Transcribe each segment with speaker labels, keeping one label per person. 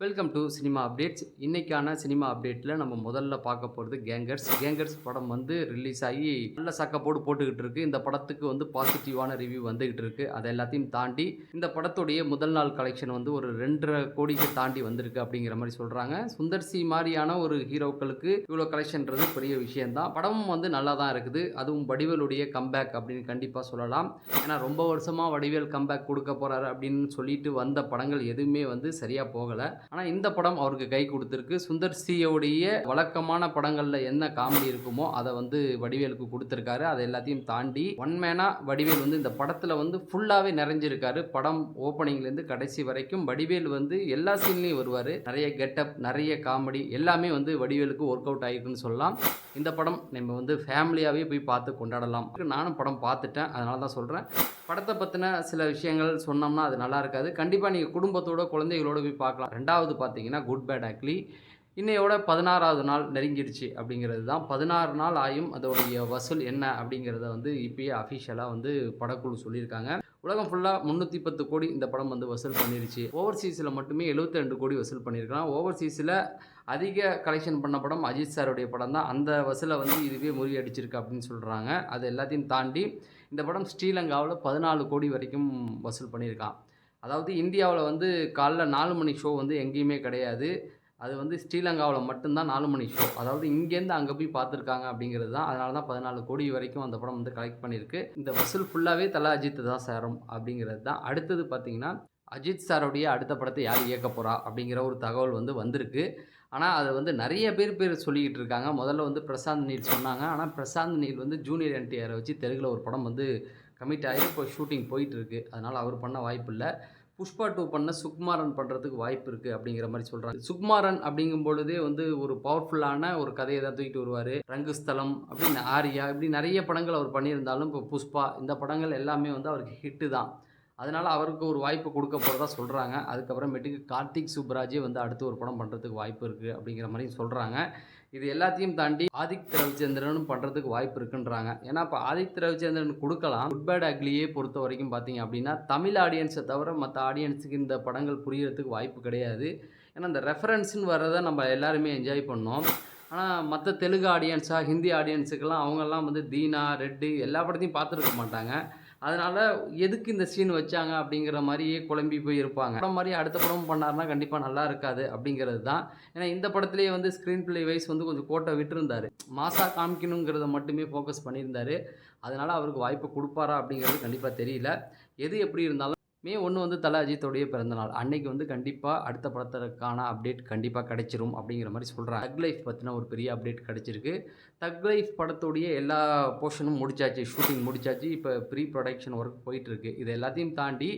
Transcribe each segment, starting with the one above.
Speaker 1: Welcome to cinema updates. இன்னைக்கான cinema அப்டேட்டில் நம்ம முதல்ல பார்க்க போகிறது கேங்கர்ஸ் படம் வந்து ரிலீஸ் ஆகி நல்ல சக்கப்போடு போட்டுக்கிட்டு இருக்கு. இந்த படத்துக்கு வந்து பாசிட்டிவான ரிவ்யூ வந்துகிட்டு இருக்கு. அதை எல்லாத்தையும் தாண்டி இந்த படத்துடைய முதல் நாள் கலெக்ஷன் வந்து ஒரு 2.5 கோடிக்கு தாண்டி வந்திருக்கு அப்படிங்கிற மாதிரி சொல்கிறாங்க. சுந்தர் சி மாதிரியான ஒரு ஹீரோக்களுக்கு இவ்வளோ கலெக்ஷன்றது பெரிய விஷயம்தான். படமும் வந்து நல்லா தான் இருக்குது. அதுவும் வடிவேலுடைய கம்பேக் அப்படின்னு கண்டிப்பாக சொல்லலாம். ஏன்னா ரொம்ப வருஷமாக வடிவேல் கம்பேக் கொடுக்க போகிறாரு அப்படின்னு சொல்லிட்டு வந்த படங்கள் எதுவுமே வந்து சரியாக போகலை. ஆனால் இந்த படம் அவருக்கு கை கொடுத்துருக்கு. சுந்தர் சியோடைய வழக்கமான படங்களில் என்ன காமெடி இருக்குமோ அதை வந்து வடிவேலுக்கு கொடுத்துருக்காரு. அதை எல்லாத்தையும் தாண்டி ஒன் மேனா வடிவேல் வந்து இந்த படத்தில் வந்து ஃபுல்லாகவே நிறைஞ்சிருக்காரு. படம் ஓப்பனிங்லேருந்து கடைசி வரைக்கும் வடிவேல் வந்து எல்லா சீன்லையும் வருவார். நிறைய கெட்டப், நிறைய காமெடி எல்லாமே வந்து வடிவேலுக்கு ஒர்க் அவுட் ஆகிருக்குன்னு சொல்லலாம். இந்த படம் நம்ம வந்து ஃபேமிலியாகவே போய் பார்த்து கொண்டாடலாம். நானும் படம் பார்த்துட்டேன், அதனால தான் சொல்கிறேன். படத்தை பற்றின சில விஷயங்கள் சொன்னோம்னா அது நல்லா இருக்காது. கண்டிப்பாக நீங்கள் குடும்பத்தோட குழந்தைகளோட போய் பார்க்கலாம். ரெண்டாவது பார்த்தீங்கன்னா குட் பேட் அக்லி இன்னையோட 16வது நாள் நெருங்கிடுச்சு அப்படிங்கிறது தான். 16 நாள் ஆயும் அதோடைய வசூல் என்ன அப்படிங்கிறத வந்து இப்பயே அஃபிஷியலாக வந்து படக்குழு சொல்லியிருக்காங்க. உலகம் ஃபுல்லாக 310 கோடி இந்த படம் வந்து வசூல் பண்ணிருச்சு. ஓவர்சீஸில் மட்டுமே 72 கோடி வசூல் பண்ணியிருக்கலாம். ஓவர்சீஸில் அதிக கலெக்ஷன் பண்ண படம் அஜித் சாருடைய படம் தான். அந்த வசூலை வந்து இதுவே முறியடிச்சிருக்கு அப்படின்னு சொல்கிறாங்க. அது எல்லாத்தையும் தாண்டி இந்த படம் ஸ்ரீலங்காவில் 14 கோடி வரைக்கும் வசூல் பண்ணியிருக்கான். அதாவது இந்தியாவில் வந்து காலைல 4 மணி ஷோ வந்து எங்கேயுமே கிடையாது. அது வந்து ஸ்ரீலங்காவில் மட்டும்தான் 4 மணி ஷோ. அதாவது இங்கேருந்து அங்கே போய் பார்த்துருக்காங்க அப்படிங்கிறது தான். அதனால தான் 14 கோடி வரைக்கும் அந்த படம் வந்து கலெக்ட் பண்ணியிருக்கு. இந்த வசூல் ஃபுல்லாகவே தல அஜித் தான் சேரும் அப்படிங்கிறது தான். அடுத்தது பார்த்தீங்கன்னா அஜித் சாருடைய அடுத்த படத்தை யார் இயக்க போகிறா அப்படிங்கிற ஒரு தகவல் வந்து வந்திருக்கு. ஆனால் அது வந்து நிறைய பேர் சொல்லிக்கிட்டு இருக்காங்க. முதல்ல வந்து பிரசாந்த் நீல் சொன்னாங்க. ஆனால் பிரசாந்த் நீல் வந்து ஜூனியர் என்டிஆரை வச்சு தெலுங்கில் ஒரு படம் வந்து கமிட் ஆகி இப்போ ஷூட்டிங் போயிட்டுருக்கு. அதனால் அவர் பண்ண வாய்ப்பு இல்லை. புஷ்பா 2 பண்ண சுகுமாரன் பண்ணுறதுக்கு வாய்ப்பு இருக்குது அப்படிங்கிற மாதிரி சொல்கிறாங்க. சுகுமாரன் அப்படிங்கும் பொழுதே வந்து ஒரு பவர்ஃபுல்லான ஒரு கதையை தான் தூக்கிட்டு வருவார். ரங்குஸ்தலம் அப்படின்னு ஆரியா இப்படி நிறைய படங்கள் அவர் பண்ணியிருந்தாலும் இப்போ புஷ்பா இந்த படங்கள் எல்லாமே வந்து அவருக்கு ஹிட்டு தான். அதனால் அவருக்கு ஒரு வாய்ப்பு கொடுக்க போகிறதா சொல்கிறாங்க. அதுக்கப்புறமேட்டுக்கு கார்த்திக் சுப்ராஜே வந்து அடுத்து ஒரு படம் பண்ணுறதுக்கு வாய்ப்பு இருக்குது அப்படிங்கிற மாதிரி சொல்கிறாங்க. இது எல்லாத்தையும் தாண்டி ஆதித்ய ரவிச்சந்திரனும் பண்ணுறதுக்கு வாய்ப்பு இருக்குன்றாங்க. ஏன்னா இப்போ ஆதித்ய ரவிச்சந்திரன் கொடுக்கலாம். குட் பேட் அக்லியே பொறுத்த வரைக்கும் பார்த்தீங்க அப்படின்னா தமிழ் ஆடியன்ஸை தவிர மற்ற ஆடியன்ஸுக்கு இந்த படங்கள் புரியறதுக்கு வாய்ப்பு கிடையாது. ஏன்னா இந்த ரெஃபரன்ஸ்னு வர்றதை நம்ம எல்லாருமே என்ஜாய் பண்ணோம். ஆனால் மற்ற தெலுங்கு ஆடியன்ஸாக ஹிந்தி ஆடியன்ஸுக்கெல்லாம் அவங்கெல்லாம் வந்து தீனா, ரெட்டு எல்லா படத்தையும் பார்த்துருக்க மாட்டாங்க. அதனால் எதுக்கு இந்த சீன் வச்சாங்க அப்படிங்கிற மாதிரியே குழம்பி போய் இருப்பாங்க. படம் மாதிரி அடுத்த படமும் பண்ணாருன்னா கண்டிப்பாக நல்லா இருக்காது அப்படிங்கிறது தான். ஏன்னா இந்த படத்துலேயே வந்து ஸ்க்ரீன் பிளே வைஸ் வந்து கொஞ்சம் கோட்டை விட்டுருந்தார். மாசாக காமிக்கணுங்கிறத மட்டுமே ஃபோக்கஸ் பண்ணியிருந்தார். அதனால் அவருக்கு வாய்ப்பு கொடுப்பாரா அப்படிங்கிறது கண்டிப்பாக தெரியல. எது எப்படி இருந்தாலும் மே 1 வந்து தல அஜித்தோடைய பிறந்தநாள். அன்னைக்கு வந்து கண்டிப்பாக அடுத்த படத்திற்கான அப்டேட் கண்டிப்பாக கிடைச்சிரும் அப்படிங்கிற மாதிரி சொல்கிறாங்க. தக் லைஃப் பற்றின ஒரு பெரிய அப்டேட் கிடச்சிருக்கு. தக் லைஃப் படத்துடைய எல்லா போர்ஷனும் முடிச்சாச்சு, ஷூட்டிங் முடிச்சாச்சு. இப்போ ப்ரீ ப்ரொடக்ஷன் ஒர்க் போயிட்டுருக்கு. இது எல்லாத்தையும் தாண்டி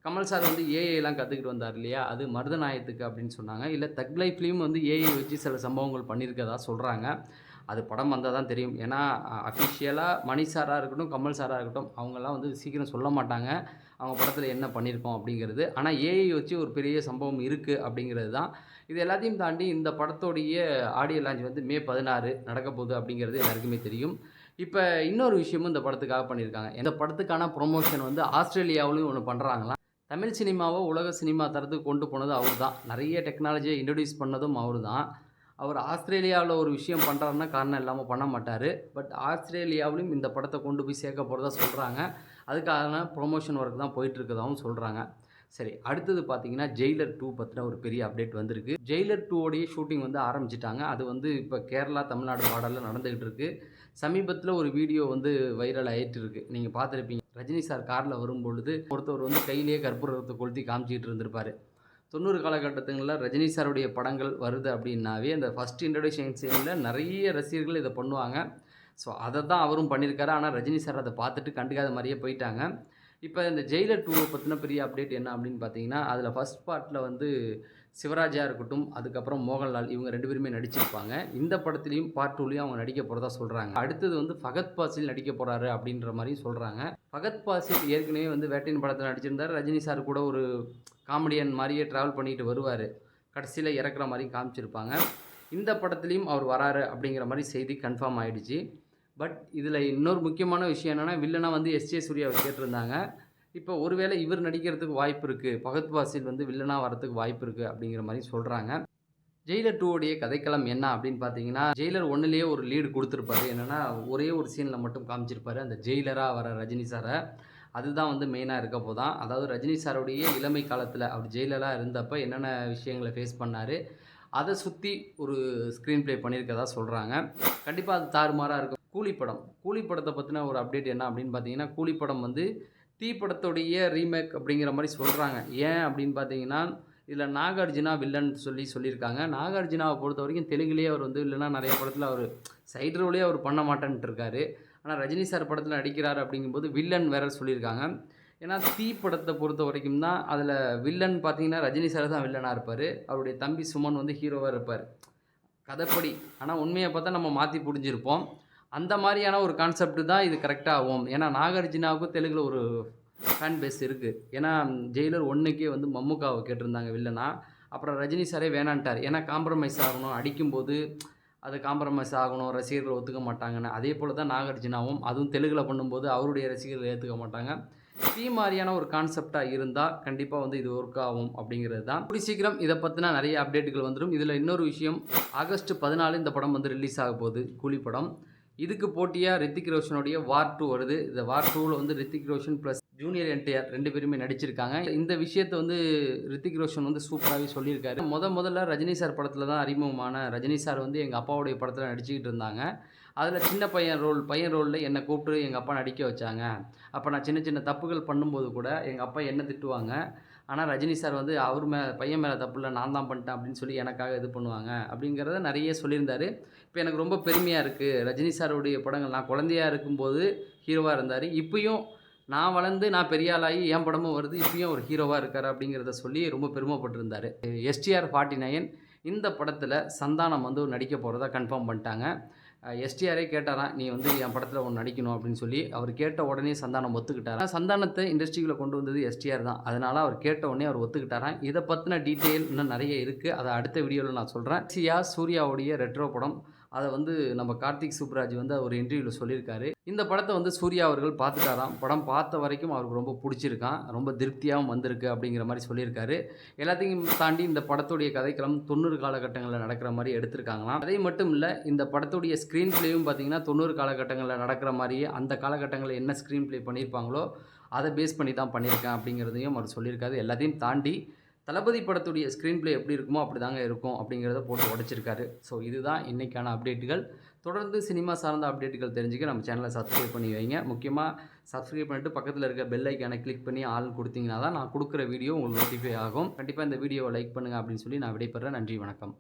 Speaker 1: கமல் சார் வந்து ஏஐலாம் கற்றுக்கிட்டு வந்தார் இல்லையா, அது மருதநாயகத்துக்கு அப்படின்னு சொன்னாங்க. இல்லை தக் லைஃப்லேயும் வந்து ஏஐ வச்சு சில சம்பவங்கள் பண்ணியிருக்கதா சொல்கிறாங்க. அது படம் வந்தால் தான் தெரியும். ஏன்னா அஃபிஷியலாக மணி சாராக இருக்கட்டும், கமல் சாராக இருக்கட்டும், அவங்கெல்லாம் வந்து சீக்கிரம் சொல்ல மாட்டாங்க அவங்க படத்தில் என்ன பண்ணியிருக்கோம் அப்படிங்கிறது. ஆனால் ஏஐ வச்சு ஒரு பெரிய சம்பவம் இருக்குது அப்படிங்கிறது தான். இது எல்லாத்தையும் தாண்டி இந்த படத்தோடைய ஆடியோ லான்ச் வந்து மே 16 நடக்க போகுது அப்படிங்கிறது எல்லாருக்குமே தெரியும். இப்போ இன்னொரு விஷயமும் இந்த படத்துக்காக பண்ணியிருக்காங்க. இந்த படத்துக்கான ப்ரொமோஷன் வந்து ஆஸ்திரேலியாவிலையும் ஒன்று பண்ணுறாங்களாம். தமிழ் சினிமாவை உலக சினிமா தரத்துக்கு கொண்டு போனது அவர் தான். நிறைய டெக்னாலஜியை இன்ட்ரடியூஸ் பண்ணதும் அவர் தான். அவர் ஆஸ்திரேலியாவில் ஒரு விஷயம் பண்ணுறாருன்னா காரணம் இல்லாமல் பண்ண மாட்டார். பட் ஆஸ்திரேலியாவிலும் இந்த படத்தை கொண்டு போய் சேர்க்க போகிறதா சொல்கிறாங்க. அதுக்கான ப்ரொமோஷன் ஒர்க் தான் போயிட்டுருக்கதாகவும் சொல்கிறாங்க. சரி, அடுத்தது பார்த்தீங்கன்னா ஜெயிலர் 2 பற்றின ஒரு பெரிய அப்டேட் வந்திருக்கு. ஜெயிலர் 2 ஷூட்டிங் வந்து ஆரம்பிச்சிட்டாங்க. அது வந்து இப்போ கேரளா, தமிழ்நாடு பார்டரில் நடந்துக்கிட்டு இருக்குது. சமீபத்தில் ஒரு வீடியோ வந்து வைரல் ஆகிட்டு இருக்குது. நீங்கள் பார்த்துருப்பீங்க. ரஜினி சார் காரில் வரும்பொழுது ஒருத்தர் வந்து கையிலேயே கற்பூரத்தை கொளுத்தி காமிச்சிக்கிட்டு இருந்திருப்பார். 90 காலகட்டங்களில் ரஜினி சாருடைய படங்கள் வருது அப்படின்னாவே அந்த ஃபஸ்ட் இன்ட்ரடக்ஷன் சீனில் நிறைய ரசிகர்கள் இதை பண்ணுவாங்க. ஸோ அதை தான் அவரும் பண்ணியிருக்காரு. ஆனால் ரஜினி சார் அதை பார்த்துட்டு கண்டுக்காத மாதிரியே போயிட்டாங்க. இப்போ இந்த ஜெயிலர் 2 பற்றின பெரிய அப்டேட் என்ன அப்படின்னு பார்த்தீங்கன்னா, அதில் ஃபஸ்ட் பார்ட்டில் வந்து சிவராஜா இருக்கட்டும், அதுக்கப்புறம் மோகன்லால் இவங்க 2 பேருமே நடிச்சிருப்பாங்க. இந்த படத்துலேயும் பார்ட் 2லேயும் அவங்க நடிக்க போகிறதா சொல்கிறாங்க. அடுத்தது வந்து ஃபகத் பாசில் நடிக்க போகிறாரு அப்படின்ற மாதிரியும் சொல்கிறாங்க. ஃபகத் பாசில் ஏற்கனவே வந்து வேட்டையின் படத்தில் நடிச்சிருந்தார். ரஜினி சார் கூட ஒரு காமெடியன் மாதிரியே ட்ராவல் பண்ணிட்டு வருவார். கடைசியில் இறக்குற மாதிரியும் காமிச்சிருப்பாங்க. இந்த படத்துலேயும் அவர் வராரு அப்படிங்கிற மாதிரி செய்தி கன்ஃபார்ம் ஆகிடுச்சு. பட் இதில் இன்னொரு முக்கியமான விஷயம் என்னென்னா, வில்லனாக வந்து எஸ்ஜே சூர்யாவை கேட்டிருந்தாங்க. இப்போ ஒருவேளை இவர் நடிக்கிறதுக்கு வாய்ப்பு இருக்குது, ஃபகத் ஃபாசில் வந்து வில்லனா வரதுக்கு வாய்ப்பு இருக்குது அப்படிங்கிற மாரி சொல்றாங்க. ஜெயிலர் 2 உடைய கதைக்களம் என்ன அப்படின்னு பார்த்தீங்கன்னா, ஜெயிலர் 1லேயே ஒரு லீடு குடுத்திருப்பாரு. என்னன்னா, ஒரே ஒரு சீன்ல மட்டும் காமிச்சிருப்பாரு. அந்த ஜெயிலரா வர ரஜினி சார. அதுதான் வந்து மெயினா இருக்க போதாம். அதாவது ரஜினி சாருடைய இளமை காலத்தில அவர் ஜெயிலரா இருந்தப்ப என்னென்ன விஷயங்கள ஃபேஸ் பண்ணாரு, அத சுத்தி ஒரு ஸ்க்ரீன் ப்ளே பண்ணியிருக்கிறதா சொல்றாங்க. கண்டிப்பா அது தாறுமாறா இருக்கும். கூலி படம். கூலி படத்த பத்தின ஒரு அப்டேட் என்ன அப்படின்னு பார்த்தீங்கன்னா, கூலி படம் வந்து தீ படத்துடைய ரீமேக் அப்படிங்கிற மாரி சொல்றாங்க. ஏன் அப்படின்னு பார்த்தீங்கன்னா, இதில நாகார்ஜுனா வில்லன் சொல்லியிருக்காங்க. நாகார்ஜுனாவ பொறுத்தவரைக்கும் தெலுங்குலயே அவர் வந்து வில்லனா நெறைய படத்தில அவரு சைடு ரோலே அவர் பண்ண மாட்டேன்ட்டு இருக்காரு. ஆனா ரஜினி சார் படத்தில நடிக்கிறாரு அப்படிங்கும்போது வில்லன் வேற சொல்லியிருக்காங்க. ஏன்னா தீ படத்த பொறுத்தவரைக்கும் தான் அதில வில்லன் பார்த்தீங்கன்னா, ரஜினி சார் தான் வில்லனா இருப்பாரு. அவருடைய தம்பி சுமன் வந்து ஹீரோவா இருப்பாரு. கதைப்படி. ஆனா உண்மைய பார்த்தா நம்ம மாத்தி புரிஞ்சிருப்போம். அந்த மாரியான ஒரு கான்செப்ட் தான் இது கரெக்ட்டா ஆகும். ஏன்னா நாகார்ஜுனாவுக்கும் தெலுங்குல ஒரு ஃபேன் பேஸ் இருக்கு. ஏன்னா ஜெயிலர் 1க்கே வந்து மம்முக்காவ கேட்டிருந்தாங்க வில்லனா. அப்புறம் ரஜினி சாரே வேணான்ட்டாரு. ஏன்னா காம்ப்ரமைஸ் ஆகணும். அடிக்கும்போது அது காம்ப்ரமைஸ் ஆகணும். ரசிகர்கள் ஒத்துக்க மாட்டாங்கன்னு. அதே போல தான் நாகார்ஜுனாவும். அதுவும் தெலுங்குல பண்ணும்போது அவருடைய ரசிகர்கள் ஏத்துக்க மாட்டாங்க. தீ மாரியான ஒரு கான்செப்ட்டா இருந்தா, கண்டிப்பா வந்து இது ஒர்க் ஆகும் அப்படிங்கிறது தான். கூடிய சீக்கிரம் இத பத்தின நெறைய அப்டேட்டுகள் வந்துரும். இதுல இன்னொரு விஷயம், ஆகஸ்ட் 14 இந்த படம் வந்து ரிலீஸ் ஆக போகுது. கூலி படம். இதுக்கு போட்டியா ரித்திக் ரோஷனுடைய வார் 2 வருது. இந்த வார் 2ல வந்து ரித்திக் ரோஷன் பிளஸ் ஜூனியர் என்டிஆர் 2 பேருமே நடிச்சிருக்காங்க. இந்த விஷயத்த வந்து ரித்திக் ரோஷன் வந்து சூப்பராவே சொல்லியிருக்காரு. முதல்ல ரஜினி சார் படத்துல தான் அறிமுகமான ரஜினி சார் வந்து எங்க அப்பாவுடைய படத்துல நடிச்சுக்கிட்டு இருந்தாங்க. அதில சின்ன பையன் ரோல்ல என்ன கூப்பிட்டு எங்க அப்பா நடிக்க வச்சாங்க. அப்ப நான் சின்ன சின்ன தப்புகள் பண்ணும்போது கூட எங்க அப்பா என்ன திட்டுவாங்க. ஆனா ரஜினி சார் வந்து அவர் பையன் மேல தப்பு இல்ல நான் தான் பண்ணிட்டேன் அப்படின்னு சொல்லி எனக்காக இது பண்ணுவாங்க. அப்படிங்கிறத நெறைய சொல்லியிருந்தாரு. இப்ப எனக்கு ரொம்ப பெருமையா இருக்கு. ரஜினி சாருடைய படங்கள் நான் குழந்தையா இருக்கும்போது ஹீரோவா இருந்தாரு. இப்பயும் நான் வளர்ந்து நான் பெரிய ஆளாகி என் படமும் வருது. இப்பயும் அவர் ஹீரோவா இருக்காரு அப்படிங்கிறத சொல்லி ரொம்ப பெருமைப்பட்டிருந்தாரு. எஸ்டிஆர் 49 இந்த படத்தில சந்தானம் வந்து நடிக்க போறதா கன்ஃபார்ம் பண்ணிட்டாங்க. எஸ்டிஆரே கேட்டாராம், "நீ வந்து என் படத்தில ஒண்ணு நடிக்கணும்" அப்படின்னு சொல்லி. அவர் கேட்ட உடனே சந்தானம் ஒத்துக்கிட்டாராம். சந்தானத்த இண்டஸ்ட்ரிக்குள்ள கொண்டு வந்தது எஸ்டிஆர் தான். அதனால அவர் கேட்ட உடனே அவர் ஒத்துக்கிட்டாராம். இத பத்தின டீட்டெயில் இன்னும் நெறைய இருக்கு. அத அடுத்த வீடியோல நான் சொல்றேன். சூர்யாவுடைய ரெட்ரோ படம். அத வந்து நம்ம கார்த்திக் சுப்புராஜ் வந்து ஒரு இன்டர்வியூல சொல்லியிருக்காரு. இந்த படத்த வந்து சூர்யா அவர்கள் பார்த்துட்டாராம். படம் பார்த்த வரைக்கும் அவருக்கு ரொம்ப புடிச்சிருக்காம். ரொம்ப திருப்தியாவும் வந்திருக்கு அப்படிங்கிற மாரி சொல்லியிருக்காரு. எல்லாத்தையும் தாண்டி இந்த படத்துடைய கதைக்களம் 90 காலகட்டங்கள்ல நடக்கிற மாரி எடுத்திருக்காங்களாம். அதை மட்டும் இல்ல, இந்த படத்துடைய ஸ்க்ரீன் ப்ளேயும் பார்த்தீங்கன்னா, 90 காலகட்டங்கள்ல நடக்கிற மாரியே அந்த காலகட்டங்கள்ல என்ன ஸ்க்ரீன் ப்ளே பண்ணியிருப்பாங்களோ, அத பேஸ் பண்ணி தான் பண்ணியிருக்கேன் அப்படிங்கிறதையும் அவர் சொல்லியிருக்காரு. எல்லாத்தையும் தாண்டி தளபதி படத்துடைய ஸ்க்ரீன் ப்ளே எப்படி இருக்குமோ அப்படிதாங்க இருக்கும் அப்படிங்கிறத போட்டு உடைச்சிருக்காரு. ஸோ இதுதான் இன்னைக்கான அப்டேட்டுகள். தொடர்ந்து சினிமா சார்ந்த அப்டேட்டுகள் தெரிஞ்சுக்க நம்ம சேனலை சப்ஸ்கிரைப் பண்ணி வைங்க. முக்கியமா சப்ஸ்கிரைப் பண்ணிட்டு பக்கத்துல இருக்க பெல் ஐகானை கிளிக் பண்ணி ஆல் குடுத்தீங்கன்னா தான் நான் குடுக்குற வீடியோ உங்களுக்கு நோட்டிஃபை ஆகும். கண்டிப்பா இந்த வீடியோவை லைக் பண்ணுங்க அப்படின்னு சொல்லி நான் விடைபெறுறேன். நன்றி, வணக்கம்.